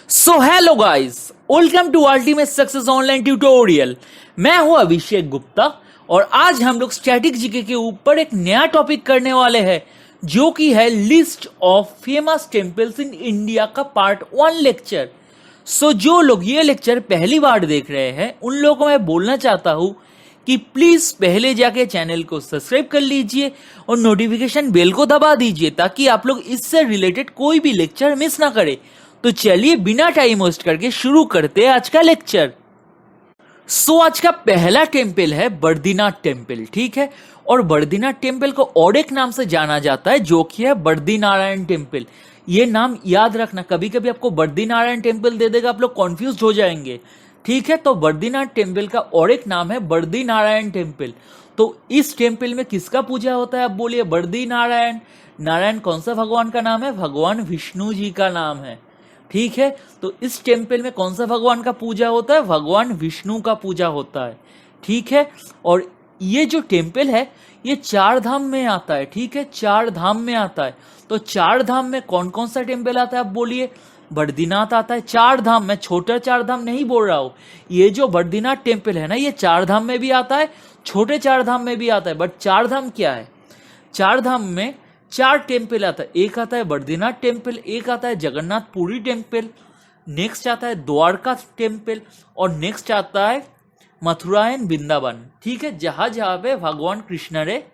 So hello guys, welcome to ultimate success online tutorial. मैं हूं अभिषेक गुप्ता और आज हम लोग स्टैटिक जीके के ऊपर एक नया टॉपिक करने वाले हैं जो कि है list of famous temples in India का पार्ट 1 लेक्चर। सो जो लोग ये लेक्चर पहली बार देख रहे हैं उन लोगों को मैं बोलना चाहता हूं कि प्लीज पहले जाके चैनल को सब्सक्राइब कर लीजिए और नोटिफिकेशन बेल को दबा दीजिए ताकि आप लोग इससे रिलेटेड कोई भी लेक्चर मिस ना करें। तो चलिए बिना टाइम वेस्ट करके शुरू करते हैं आज का लेक्चर। सो आज का पहला टेम्पल है बद्रीनाथ टेम्पल, ठीक है। और बद्रीनाथ टेम्पल को और एक नाम से जाना जाता है जो कि है बद्रीनारायण टेम्पल। ये नाम याद रखना, कभी कभी आपको बद्रीनारायण टेम्पल दे देगा, आप लोग कॉन्फ्यूज हो जाएंगे, ठीक है। तो बद्रीनाथ टेम्पल का और एक नाम है बद्रीनारायण टेम्पल। तो इस टेम्पल में किसका पूजा होता है आप बोलिए? बद्रीनारायण। नारायण कौन सा भगवान का नाम है? भगवान विष्णु जी का नाम है, ठीक है। तो इस टेम्पल में कौन सा भगवान का पूजा होता है? भगवान विष्णु का पूजा होता है, ठीक है। और ये जो टेम्पल है ये 4 धाम में आता है, ठीक है। 4 धाम में आता है। तो 4 धाम में कौन कौन सा टेम्पल आता है आप बोलिए? बद्रीनाथ आता है। 4 धाम, मैं छोटा 4 धाम नहीं बोल रहा हूँ। ये जो बद्रीनाथ टेम्पल है ना, ये 4 धाम में भी आता है, छोटे 4 धाम में भी आता है। बट 4 धाम क्या है? 4 धाम में 4 टेम्पल आता है। एक आता है बद्रीनाथ टेम्पल, एक आता है जगन्नाथपुरी टेम्पल, नेक्स्ट आता है द्वारका टेम्पल और नेक्स्ट आता है मथुरा एंड वृंदावन, ठीक है। जहां जहां पे भगवान कृष्ण रे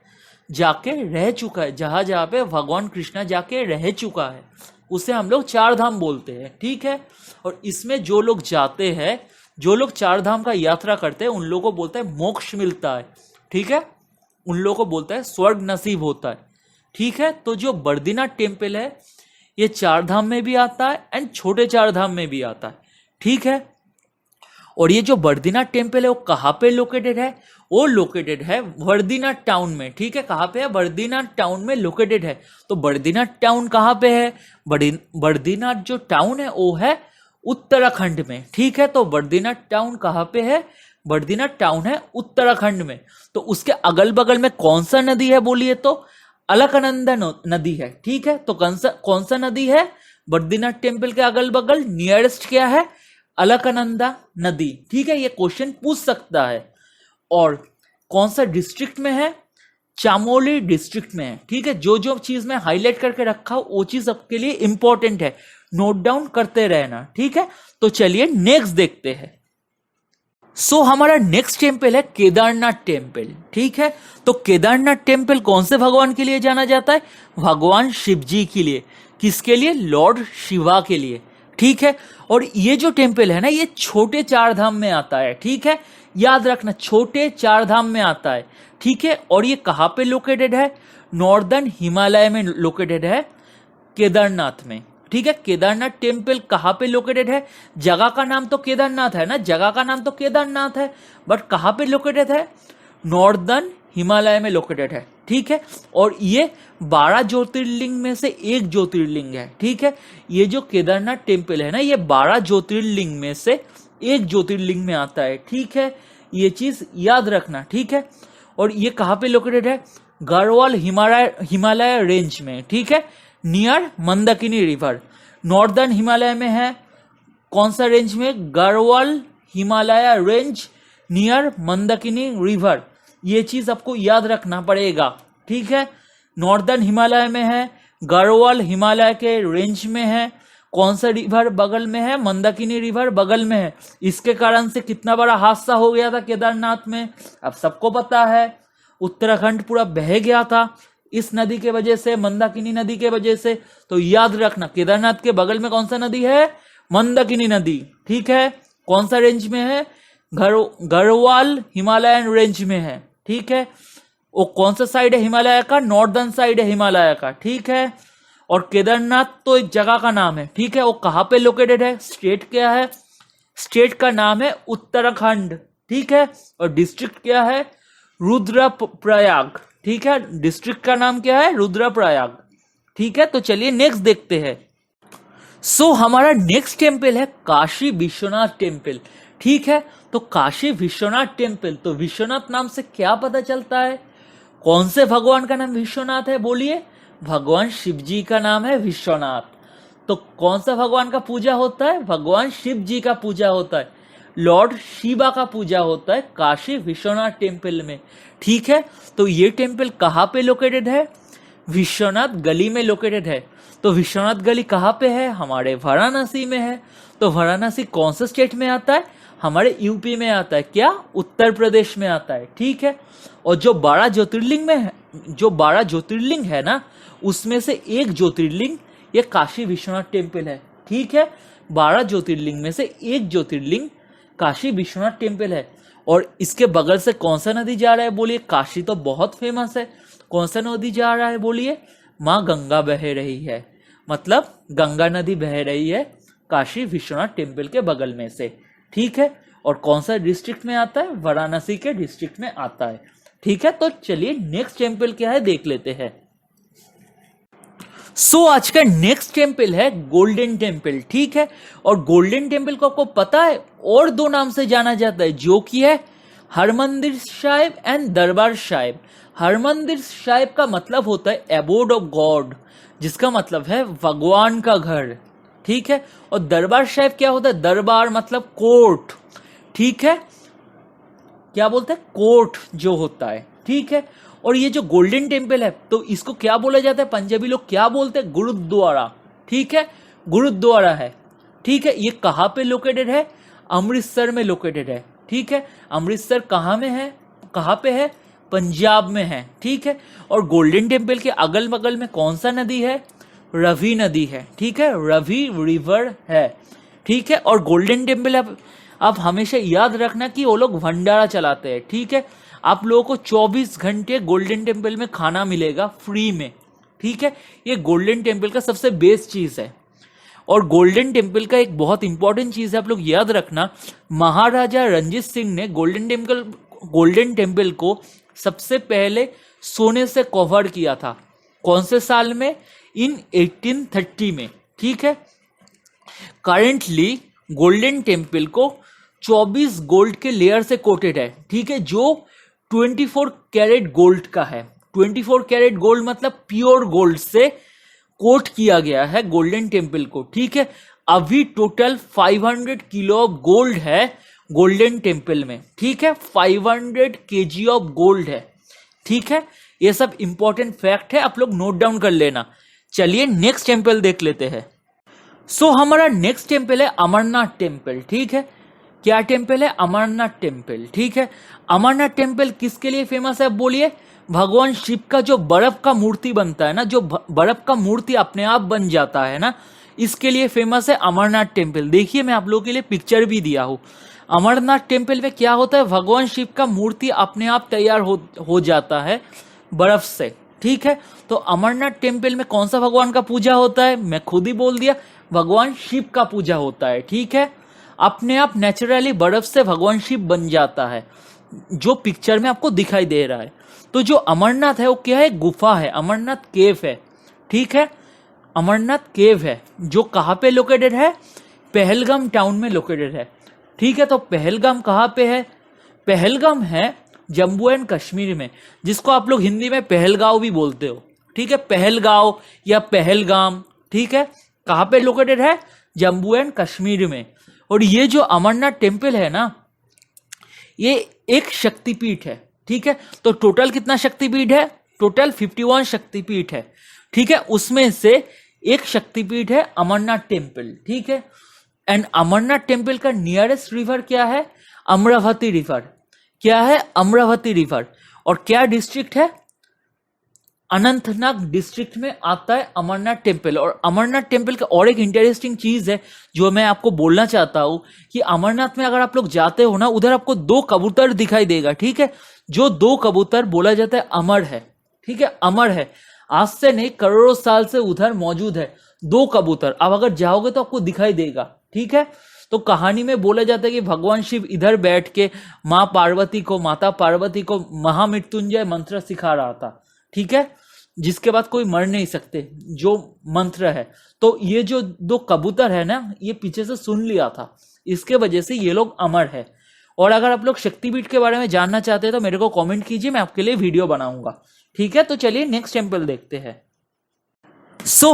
जाके रह चुका है, जहां जहां पे भगवान कृष्ण जाके रह चुका है उसे हम लोग 4 धाम बोलते हैं, ठीक है। और इसमें जो लोग जाते हैं, जो लोग 4 धाम का यात्रा करते हैं उन लोगों को बोलते हैं मोक्ष मिलता है, ठीक है। उन लोगों को बोलता है स्वर्ग नसीब होता है, ठीक है। तो जो बद्रीनाथ टेम्पल है ये 4 धाम में भी आता है एंड छोटे 4 धाम में भी आता है, ठीक है। और ये जो बद्रीनाथ टेम्पल है वो कहाँ पे लोकेटेड है? वो लोकेटेड है बद्रीनाथ टाउन में, ठीक है। कहाँ पे है? बद्रीनाथ टाउन में लोकेटेड है। तो बद्रीनाथ टाउन कहाँ पे है? बद्रीनाथ जो टाउन है वो है उत्तराखंड में, ठीक है। तो बद्रीनाथ टाउन कहाँ पे है? बद्रीनाथ टाउन है उत्तराखंड में। तो उसके अगल बगल में कौन सा नदी है बोलिए? तो अलकनंदा नदी है, ठीक है। तो कौन सा नदी है बद्रीनाथ टेम्पल के अगल बगल? नियरेस्ट क्या है? अलकनंदा नदी, ठीक है। ये क्वेश्चन पूछ सकता है। और कौन सा डिस्ट्रिक्ट में है? चामोली डिस्ट्रिक्ट में है, ठीक है। जो जो चीज मैं हाईलाइट करके रखा हूं वो चीज आपके लिए इंपॉर्टेंट है, नोट डाउन करते रहना, ठीक है। तो चलिए नेक्स्ट देखते हैं। सो हमारा नेक्स्ट टेम्पल है केदारनाथ टेम्पल, ठीक है। तो केदारनाथ टेम्पल कौन से भगवान के लिए जाना जाता है? भगवान शिव जी के लिए। किसके लिए? लॉर्ड शिवा के लिए, ठीक है। और ये जो टेम्पल है ना ये छोटे 4 धाम में आता है, ठीक है। याद रखना, छोटे 4 धाम में आता है, ठीक है। और ये कहाँ पे लोकेटेड है? नॉर्दर्न हिमालय में लोकेटेड है, केदारनाथ में, ठीक है। केदारनाथ टेम्पल कहाँ पे लोकेटेड है? जगह का नाम तो केदारनाथ है ना, जगह का नाम तो केदारनाथ है, बट कहाँ पे लोकेटेड है? नॉर्दर्न हिमालय में लोकेटेड है, ठीक है। और ये 12 ज्योतिर्लिंग में से एक ज्योतिर्लिंग है, ठीक है। ये जो केदारनाथ टेम्पल है ना ये 12 ज्योतिर्लिंग में से एक ज्योतिर्लिंग में आता है, ठीक है। ये चीज याद रखना, ठीक है। और ये कहाँ पे लोकेटेड है? गढ़वाल हिमालय रेंज में, ठीक है, near Mandakini river. Northern Himalaya में है, कौन सा रेंज में? Garhwal Himalaya range near Mandakini river. ये चीज आपको याद रखना पड़ेगा, ठीक है। नॉर्दर्न हिमालय में है, गढ़वाल हिमालय के रेंज में है। कौन सा रिवर बगल में है? मंदाकिनी रिवर बगल में है। इसके कारण से कितना बड़ा हादसा हो गया था केदारनाथ में, अब सबको पता है। उत्तराखंड पूरा बह गया था इस नदी के वजह से, मंदाकिनी नदी के वजह से। तो याद रखना केदारनाथ के बगल में कौन सा नदी है? मंदाकिनी नदी, ठीक है। कौन सा रेंज में है? गढ़वाल हिमालयन रेंज में है, ठीक है। वो कौन सा साइड है हिमालय का? नॉर्दर्न साइड है हिमालय का, ठीक है। और केदारनाथ तो एक जगह का नाम है, ठीक है। वो कहाँ पे लोकेटेड है? स्टेट क्या है? स्टेट का नाम है उत्तराखंड, ठीक है। और डिस्ट्रिक्ट क्या है? रुद्रप्रयाग, ठीक है। डिस्ट्रिक्ट का नाम क्या है? रुद्रप्रयाग, ठीक है। तो चलिए नेक्स्ट देखते हैं। सो हमारा नेक्स्ट टेम्पल है काशी विश्वनाथ टेम्पल, ठीक है। तो काशी विश्वनाथ टेम्पल, तो विश्वनाथ नाम से क्या पता चलता है? कौन से भगवान का नाम विश्वनाथ है बोलिए? भगवान शिव जी का नाम है विश्वनाथ। तो कौन सा भगवान का पूजा होता है? भगवान शिव जी का पूजा होता है, लॉर्ड शिवा का पूजा होता है काशी विश्वनाथ टेम्पल में। ठीक है, तो ये टेम्पल कहाँ पे लोकेटेड है? विश्वनाथ गली में लोकेटेड है। तो विश्वनाथ गली कहाँ पे है? हमारे वाराणसी में है। तो वाराणसी कौन से स्टेट में आता है? हमारे यूपी में आता है। क्या? उत्तर प्रदेश में आता है। ठीक है, और जो 12 ज्योतिर्लिंग में है, जो 12 ज्योतिर्लिंग है ना, उसमें से एक ज्योतिर्लिंग ये काशी विश्वनाथ टेम्पल है। ठीक है, 12 ज्योतिर्लिंग में से एक ज्योतिर्लिंग काशी विश्वनाथ टेम्पल है। और इसके बगल से कौन सा नदी जा रहा है? बोलिए, काशी तो बहुत फेमस है। कौन सा नदी जा रहा है? बोलिए, माँ गंगा बह रही है, मतलब गंगा नदी बह रही है काशी विश्वनाथ टेम्पल के बगल में से। ठीक है, और कौन सा डिस्ट्रिक्ट में आता है? वाराणसी के डिस्ट्रिक्ट में आता है। ठीक है, तो चलिए नेक्स्ट टेम्पल क्या है देख लेते हैं। आज का नेक्स्ट टेम्पल है गोल्डन टेम्पल। ठीक है, और गोल्डन टेम्पल को आपको पता है और 2 नाम से जाना जाता है, जो कि है हरमंदिर साहिब एंड दरबार साहिब। हरमंदिर साहिब का मतलब होता है एबोर्ड ऑफ गॉड, जिसका मतलब है भगवान का घर। ठीक है, और दरबार साहिब क्या होता है? दरबार मतलब कोर्ट। ठीक है, क्या बोलते हैं? कोर्ट जो होता है। ठीक है, और ये जो गोल्डन टेम्पल है तो इसको क्या बोला जाता है? पंजाबी लोग क्या बोलते हैं? गुरुद्वारा। ठीक है, गुरुद्वारा है। ठीक है, ये कहाँ पे लोकेटेड है? अमृतसर में लोकेटेड है। ठीक है, अमृतसर कहाँ में है? कहाँ पे है? पंजाब में है। ठीक है, और गोल्डन टेम्पल के अगल बगल में कौन सा नदी है? रवि नदी है। ठीक है, रवि रिवर है। ठीक है, और गोल्डन टेम्पल आप हमेशा याद रखना कि वो लोग भंडारा चलाते हैं। ठीक है, आप लोगों को 24 घंटे गोल्डन टेम्पल में खाना मिलेगा फ्री में। ठीक है, ये गोल्डन टेम्पल का सबसे बेस्ट चीज है। और गोल्डन टेम्पल का एक बहुत इंपॉर्टेंट चीज है, आप लोग याद रखना, महाराजा रंजीत सिंह ने गोल्डन टेम्पल को सबसे पहले सोने से कवर किया था। कौन से साल में? इन 1830 में। ठीक है, करेंटली गोल्डन टेम्पल को 24 गोल्ड के लेयर से कोटेड है। ठीक है, जो 24 कैरेट गोल्ड का है। 24 कैरेट गोल्ड मतलब प्योर गोल्ड से कोट किया गया है गोल्डन टेम्पल को। ठीक है, अभी टोटल 500 किलो ऑफ गोल्ड है गोल्डन टेम्पल में। ठीक है, 500 केजी ऑफ गोल्ड है। ठीक है, ये सब इंपॉर्टेंट फैक्ट है, आप लोग नोट डाउन कर लेना। चलिए नेक्स्ट टेम्पल देख लेते हैं। हमारा नेक्स्ट टेम्पल है अमरनाथ टेम्पल। ठीक है, क्या टेम्पल है? अमरनाथ टेम्पल। ठीक है, अमरनाथ टेम्पल किसके लिए फेमस है? बोलिए, भगवान शिव का जो बर्फ का मूर्ति बनता है ना, जो बर्फ का मूर्ति अपने आप बन जाता है ना, इसके लिए फेमस है अमरनाथ टेम्पल। देखिए, मैं आप लोगों के लिए पिक्चर भी दिया हूँ। अमरनाथ टेम्पल में क्या होता है? भगवान शिव का मूर्ति अपने आप तैयार हो जाता है बर्फ से। ठीक है, तो अमरनाथ टेम्पल में कौन सा भगवान का पूजा होता है? मैं खुद ही बोल दिया, भगवान शिव का पूजा होता है। ठीक है, अपने आप नेचुरली बर्फ से भगवान शिव बन जाता है, जो पिक्चर में आपको दिखाई दे रहा है। तो जो अमरनाथ है वो क्या है? गुफा है, अमरनाथ केव है। ठीक है, अमरनाथ केव है, जो कहाँ पे लोकेटेड है? पहलगाम टाउन में लोकेटेड है। ठीक है, तो पहलगाम कहाँ पे है? पहलगाम है जम्मू एंड कश्मीर में, जिसको आप लोग हिंदी में पहलगांव भी बोलते हो। ठीक है, पहलगांव या पहलगाम। ठीक है, कहाँ पे लोकेटेड है? जम्मू एंड कश्मीर में। और ये जो अमरनाथ टेम्पल है ना, ये एक शक्तिपीठ है। ठीक है, तो टोटल कितना शक्तिपीठ है? टोटल 51 शक्तिपीठ है। ठीक है, उसमें से एक शक्तिपीठ है अमरनाथ टेम्पल। ठीक है, एंड अमरनाथ टेम्पल का नियरेस्ट रिवर क्या है? अमरावती रिवर। क्या है? अमरावती रिवर। और क्या डिस्ट्रिक्ट है? अनंतनाग डिस्ट्रिक्ट में आता है अमरनाथ टेम्पल। और अमरनाथ टेम्पल का और एक इंटरेस्टिंग चीज है जो मैं आपको बोलना चाहता हूं कि अमरनाथ में अगर आप लोग जाते हो ना, उधर आपको 2 कबूतर दिखाई देगा। ठीक है, जो 2 कबूतर बोला जाता है अमर है। ठीक है, अमर है, आज से नहीं करोड़ों साल से उधर मौजूद है 2 कबूतर। अब अगर जाओगे तो आपको दिखाई देगा। ठीक है, तो कहानी में बोला जाता है कि भगवान शिव इधर बैठ के माता पार्वती को महामृत्युंजय मंत्र सिखा रहा था। ठीक है, जिसके बाद कोई मर नहीं सकते, जो मंत्र है। तो ये जो 2 कबूतर है ना, ये पीछे से सुन लिया था, इसके वजह से ये लोग अमर है। और अगर आप लोग शक्तिपीठ के बारे में जानना चाहते हैं तो मेरे को कमेंट कीजिए, मैं आपके लिए वीडियो बनाऊंगा। ठीक है, तो चलिए नेक्स्ट टेम्पल देखते हैं।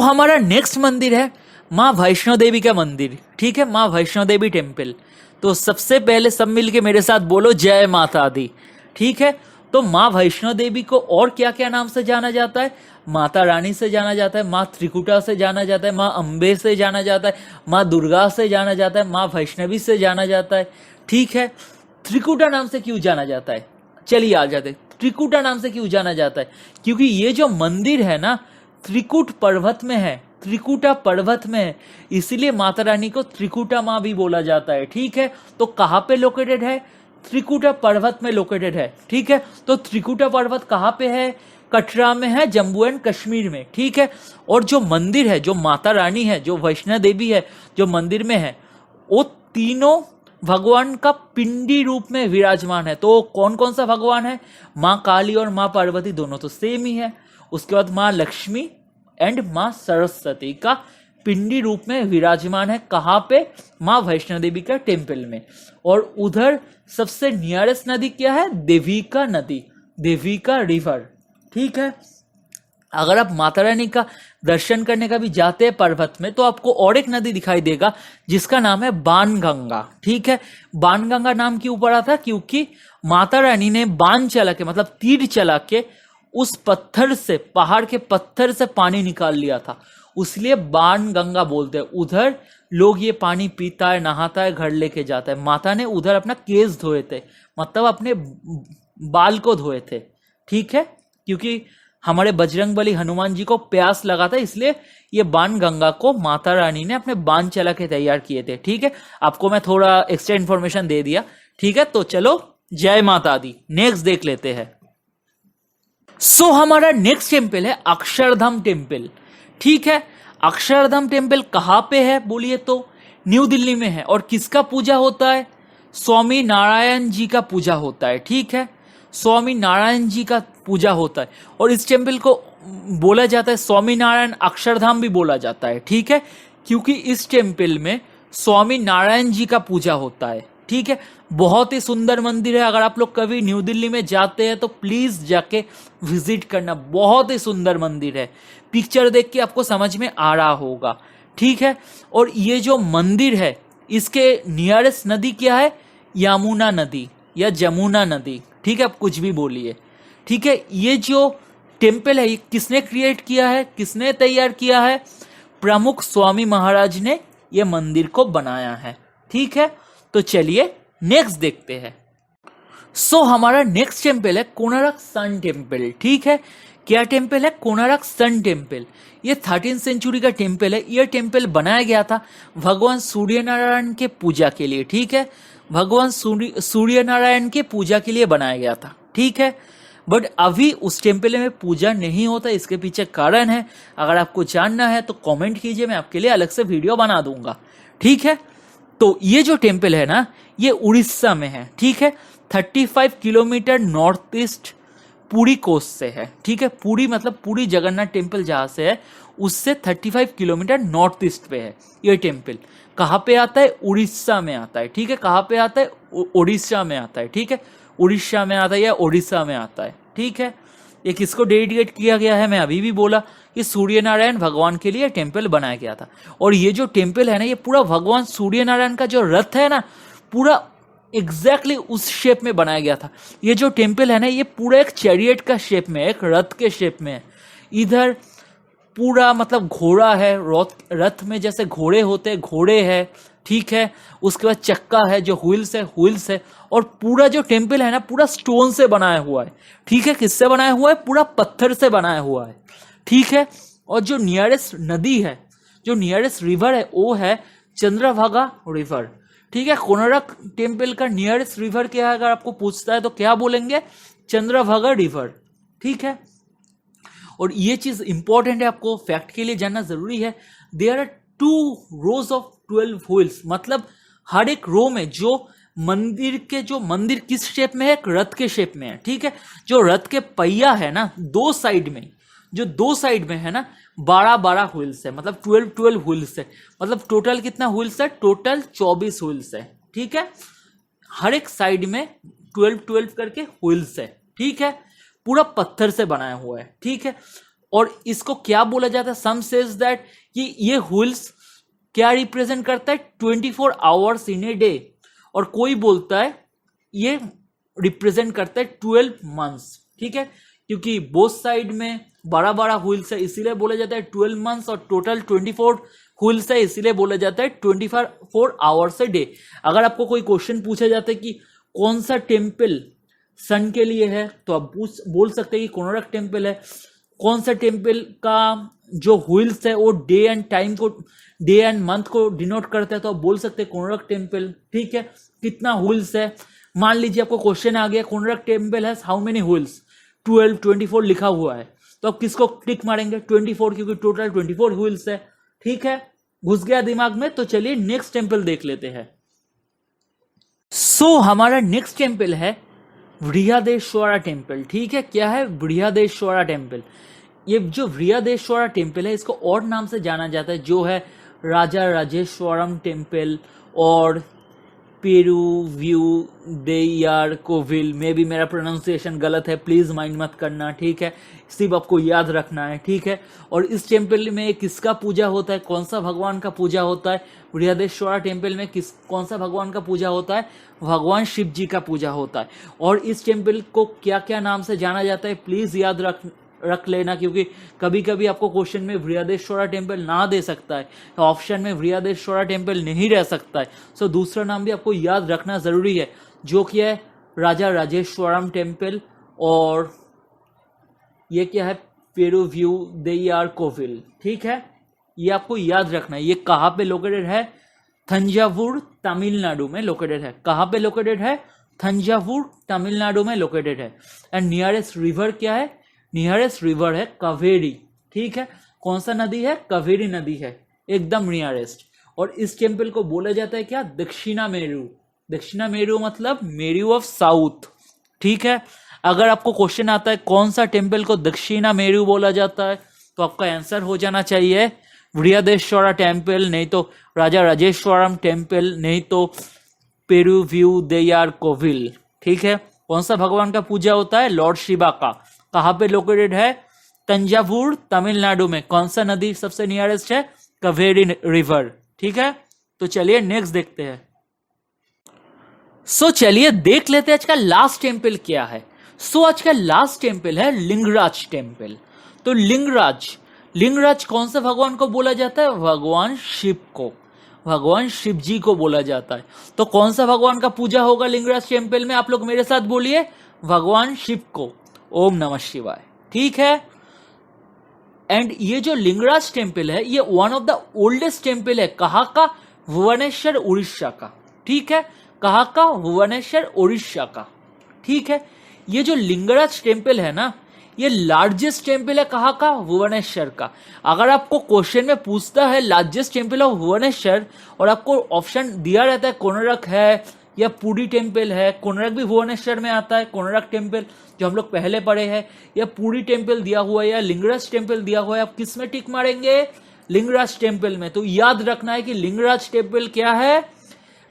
हमारा नेक्स्ट मंदिर है माँ वैष्णो देवी का मंदिर, ठीक है, माँ वैष्णो देवी टेम्पल। तो सबसे पहले सब मिलके मेरे साथ बोलो जय माता दी, ठीक है। तो माँ वैष्णो देवी को और क्या क्या नाम से जाना जाता है? माता रानी से जाना जाता है, माँ त्रिकुटा से जाना जाता है, माँ अम्बे से जाना जाता है, माँ दुर्गा से जाना जाता है, माँ वैष्णवी से जाना जाता है, ठीक है। त्रिकुटा नाम से क्यों जाना जाता है? चलिए आ जाते, त्रिकुटा नाम से क्यों जाना जाता है? क्योंकि ये जो मंदिर है ना, त्रिकुट पर्वत में है, त्रिकुटा पर्वत में है, इसीलिए माता रानी को त्रिकुटा माँ भी बोला जाता है, ठीक है। तो कहाँ पे लोकेटेड है? त्रिकुटा पर्वत में लोकेटेड है, ठीक है। तो त्रिकुटा पर्वत कहाँ पे है? कटरा में है, जम्मू एंड कश्मीर में, ठीक है। और जो मंदिर है, जो माता रानी है, जो वैष्णो देवी है, जो मंदिर में है, वो तीनों भगवान का पिंडी रूप में विराजमान है। तो कौन कौन सा भगवान है? माँ काली और माँ पार्वती दोनों तो सेम ही है। उसके बाद माँ लक्ष्मी एंड माँ सरस्वती का पिंडी रूप में विराजमान है। कहाँ पे? माँ वैष्णो देवी का टेम्पल में। और उधर सबसे नियरेस्ट नदी क्या है? देविका नदी, देविका रिवर, ठीक है। अगर आप माता रानी का दर्शन करने का भी जाते हैं पर्वत में, तो आपको और एक नदी दिखाई देगा जिसका नाम है बाणगंगा, ठीक है। बाणगंगा नाम क्यों पड़ा था? क्योंकि माता रानी ने बाण चला के, मतलब तीर चला के, उस पत्थर से, पहाड़ के पत्थर से पानी निकाल लिया था, उसलिए बाणगंगा बोलते हैं। उधर लोग ये पानी पीता है, नहाता है, घर लेके जाता है। माता ने उधर अपना केस धोए थे, मतलब अपने बाल को धोए थे, ठीक है। क्योंकि हमारे बजरंगबली हनुमान जी को प्यास लगा था, इसलिए ये बाणगंगा को माता रानी ने अपने बाण चला के तैयार किए थे, ठीक है। आपको मैं थोड़ा एक्स्ट्रा इन्फॉर्मेशन दे दिया, ठीक है। तो चलो जय माता दी, नेक्स्ट देख लेते हैं। सो हमारा नेक्स्ट टेम्पल है अक्षरधाम टेम्पल, ठीक है। अक्षरधाम टेम्पल कहाँ पे है बोलिए तो? न्यू दिल्ली में है। और किसका पूजा होता है? स्वामी नारायण जी का पूजा होता है, ठीक है। स्वामी नारायण जी का पूजा होता है। और इस टेम्पल को बोला जाता है स्वामी नारायण अक्षरधाम भी बोला जाता है, ठीक है, क्योंकि इस टेम्पल में स्वामी नारायण जी का पूजा होता है, ठीक है। बहुत ही सुंदर मंदिर है। अगर आप लोग कभी न्यू दिल्ली में जाते हैं तो प्लीज जाके विजिट करना, बहुत ही सुंदर मंदिर है। पिक्चर देख के आपको समझ में आ रहा होगा, ठीक है। और ये जो मंदिर है, इसके नियरेस्ट नदी क्या है? यमुना नदी या जमुना नदी, ठीक है, आप कुछ भी बोलिए, ठीक है। ये जो टेम्पल है, ये किसने क्रिएट किया है, किसने तैयार किया है? प्रमुख स्वामी महाराज ने ये मंदिर को बनाया है, ठीक है। तो चलिए नेक्स्ट देखते हैं। सो हमारा नेक्स्ट टेम्पल है कोणार्क सन टेम्पल, ठीक है। क्या टेम्पल है? Konark sun temple. ये 13th सेंचुरी का टेम्पल है। यह टेम्पल बनाया गया था भगवान सूर्य नारायण के पूजा के लिए, ठीक है। भगवान सूर्य नारायण के पूजा के लिए बनाया गया था, ठीक है। बट अभी उस टेम्पल में पूजा नहीं होता, इसके पीछे कारण है। अगर आपको जानना है तो कमेंट कीजिए, मैं आपके लिए अलग से वीडियो बना दूंगा, ठीक है। तो ये जो टेम्पल है ना, ये उड़ीसा में है, ठीक है। 35 kilometre north east Puri coast से है, ठीक है। पुरी मतलब पुरी जगन्नाथ टेम्पल जहाँ से है, उससे 35 किलोमीटर नॉर्थ ईस्ट पे है ये टेम्पल। कहाँ पे आता है? उड़ीसा में आता है, ठीक है। कहाँ पे आता है? उड़ीसा में आता है, ठीक है। उड़ीसा में आता है या उड़ीसा में आता है, ठीक है। ये किसको डेडिकेट किया गया है? मैं अभी भी बोला कि सूर्य नारायण भगवान के लिए टेम्पल बनाया गया था। और ये जो टेम्पल है ना, ये पूरा भगवान सूर्य नारायण का जो रथ है ना, पूरा एग्जैक्टली उस शेप में बनाया गया था। ये जो टेम्पल है ना, ये पूरा एक चैरियट का शेप में, एक रथ के शेप में है। इधर पूरा मतलब घोड़ा है, रथ में जैसे घोड़े होते हैं, घोड़े है, ठीक है। उसके बाद चक्का है, जो व्हील्स है। और पूरा जो टेम्पल है ना, पूरा स्टोन से बनाया हुआ है, ठीक है। किससे बनाया हुआ है? पूरा पत्थर से बनाया हुआ है, ठीक है। और जो नियरेस्ट नदी है, जो नियरेस्ट रिवर है, वो है चंद्रभागा रिवर, ठीक है। कोणार्क टेम्पल का नियरेस्ट रिवर क्या है? अगर आपको पूछता है तो क्या बोलेंगे? चंद्रभागा रिवर, ठीक है। और ये चीज इंपॉर्टेंट है, आपको फैक्ट के लिए जानना जरूरी है। There are 2 rows of 12 wheels, मतलब हर एक रो में जो मंदिर किस शेप में है? एक रथ के शेप में है, ठीक है। जो रथ के पहिया है ना, दो साइड में है ना, 12 व्हील्स है, मतलब 12 व्हील्स है। मतलब टोटल कितना व्हील्स है? टोटल 24 व्हील्स है, ठीक है। हर एक साइड में 12 करके व्हील्स है, ठीक है। पूरा पत्थर से बनाया हुआ है, ठीक है। और इसको क्या बोला जाता है? सम सेज दैट कि ये व्हील्स क्या रिप्रेजेंट करता है? 24 आवर्स इन ए डे। और कोई बोलता है ये रिप्रेजेंट करता है 12 मंथ्स। ठीक है, क्योंकि बोथ साइड में बड़ा बड़ा व्हील्स है इसीलिए बोला जाता है 12 मंथ्स, और टोटल 24 व्हील्स है इसीलिए बोला जाता है 24 आवर्स ए डे। अगर आपको कोई क्वेश्चन पूछा जाता है कि कौन सा टेम्पल सन के लिए है, तो आप बोल सकते हैं कि कोणार्क टेम्पल है। कौन सा टेम्पल का जो व्हील्स है वो डे एंड टाइम को, डे एंड मंथ को डिनोट करता है, तो आप बोल सकते हैं कोणार्क टेम्पल। ठीक है, कितना व्हील्स है, मान लीजिए आपको क्वेश्चन आ गया Konark temple has how many wheels, 12 24 लिखा हुआ है, तो आप किसको टिक मारेंगे? 24, क्योंकि टोटल 24 व्हील्स है। ठीक है, घुस गया दिमाग में। तो चलिए नेक्स्ट टेम्पल देख लेते हैं। सो हमारा नेक्स्ट टेम्पल है बृहदेश्वरा टेम्पल। ठीक है, क्या है? बृहदेश्वरा टेम्पल। ये जो बृहदेश्वरा टेम्पल है इसको और नाम से जाना जाता है, जो है राजा राजेश्वरम टेम्पल और पेरुव्यूदेय्यार कोविल। में भी मेरा प्रोनाउंसिएशन गलत है, प्लीज माइंड मत करना। ठीक है, सिर्फ आपको याद रखना है। ठीक है, और इस टेम्पल में किसका पूजा होता है, कौन सा भगवान का पूजा होता है? बृहदेश्वरा टेम्पल में कौन सा भगवान का पूजा होता है? भगवान शिव जी का पूजा होता है। और इस टेम्पल को क्या क्या नाम से जाना जाता है प्लीज याद रख लेना, क्योंकि कभी कभी आपको क्वेश्चन में बृहदेश्वरा टेम्पल ना दे सकता है, ऑप्शन में बृहदेश्वरा टेम्पल नहीं रह सकता है। सो दूसरा नाम भी आपको याद रखना जरूरी है, जो कि है राजा राजेश्वरम टेम्पल, और ये क्या है? पेरुव्यूदेय्यार कोविल। ठीक है, ये आपको याद रखना है। ये कहाँ पे लोकेटेड है? थंजावुर तमिलनाडु में लोकेटेड है। कहाँ पे लोकेटेड है? थंजावुर तमिलनाडु में लोकेटेड है। एंड नियरेस्ट रिवर क्या है? नियरेस्ट रिवर है कावेरी। ठीक है, कौन सा नदी है? कावेरी नदी है, एकदम नियरेस्ट। और इस टेम्पल को बोला जाता है क्या? दक्षिणा मेरू। दक्षिणा मेरू मतलब मेरू ऑफ साउथ। ठीक है, अगर आपको क्वेश्चन आता है कौन सा टेम्पल को दक्षिणा मेरू बोला जाता है, तो आपका आंसर हो जाना चाहिए बृहदेश्वरा टेम्पल, नहीं तो राजा राजेश्वरम टेम्पल, नहीं तो पेरुव्यूदेय्यार कोविल। ठीक है, कौन सा भगवान का पूजा होता है? लॉर्ड शिवा का। कहाँ पे लोकेटेड है? तंजावुर तमिलनाडु में। कौन सा नदी सबसे नियरेस्ट है? कावेरी रिवर। ठीक है, तो चलिए नेक्स्ट देखते हैं। सो चलिए देख लेते हैं आज का लास्ट टेम्पल क्या है। सो आज का लास्ट टेम्पल है लिंगराज टेम्पल। तो लिंगराज कौन सा भगवान को बोला जाता है? भगवान शिव को, भगवान शिव जी को बोला जाता है। तो कौन सा भगवान का पूजा होगा लिंगराज टेम्पल में? आप लोग मेरे साथ बोलिए, भगवान शिव को। ओम नमः शिवाय। ठीक है, एंड ये जो लिंगराज टेम्पल है ये one of the oldest temple है। कहाँ का? भुवनेश्वर उड़ीसा का। ठीक है, कहाँ का? भुवनेश्वर उड़ीसा का। ठीक है, ये जो लिंगराज टेम्पल है ना, ये लार्जेस्ट टेम्पल है। कहाँ का? भुवनेश्वर का। अगर आपको क्वेश्चन में पूछता है लार्जेस्ट टेम्पल ऑफ भुवनेश्वर, और आपको ऑप्शन दिया रहता है कोणार्क है या पुरी टेम्पल है, कोणार्क भी भुवनेश्वर में आता है, कोणार्क टेम्पल जो हम लोग पहले पढ़े हैं, या पुरी टेम्पल दिया हुआ है या लिंगराज टेम्पल दिया हुआ है, आप किस में टिक मारेंगे? लिंगराज टेम्पल में। तो याद रखना है कि लिंगराज टेम्पल क्या है?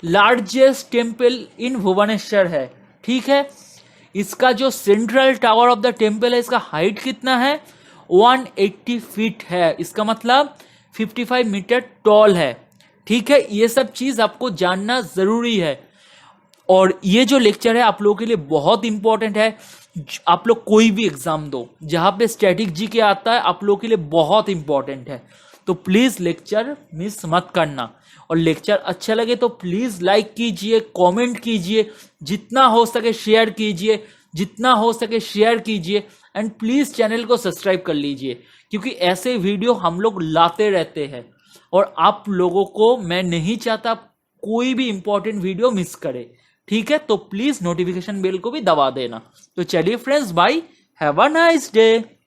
लार्जेस्ट टेम्पल इन भुवनेश्वर है। ठीक है, इसका जो central tower of the temple है, इसका हाइट कितना है? 180 फीट है। इसका मतलब 55 मीटर टॉल है। ठीक है, ये सब चीज आपको जानना जरूरी है। और ये जो लेक्चर है आप लोगों के लिए बहुत इंपॉर्टेंट है। आप लोग कोई भी एग्जाम दो जहां पे स्टैटिक जीके आता है, आप लोगों के लिए बहुत इंपॉर्टेंट है। तो प्लीज लेक्चर मिस मत करना, और लेक्चर अच्छा लगे तो प्लीज लाइक कीजिए, कमेंट कीजिए, जितना हो सके शेयर कीजिए, जितना हो सके शेयर कीजिए, एंड प्लीज चैनल को सब्सक्राइब कर लीजिए, क्योंकि ऐसे वीडियो हम लोग लाते रहते हैं और आप लोगों को मैं नहीं चाहता कोई भी इंपॉर्टेंट वीडियो मिस करे। ठीक है, तो प्लीज नोटिफिकेशन बेल को भी दबा देना। तो चलिए friends, bye, have a nice day.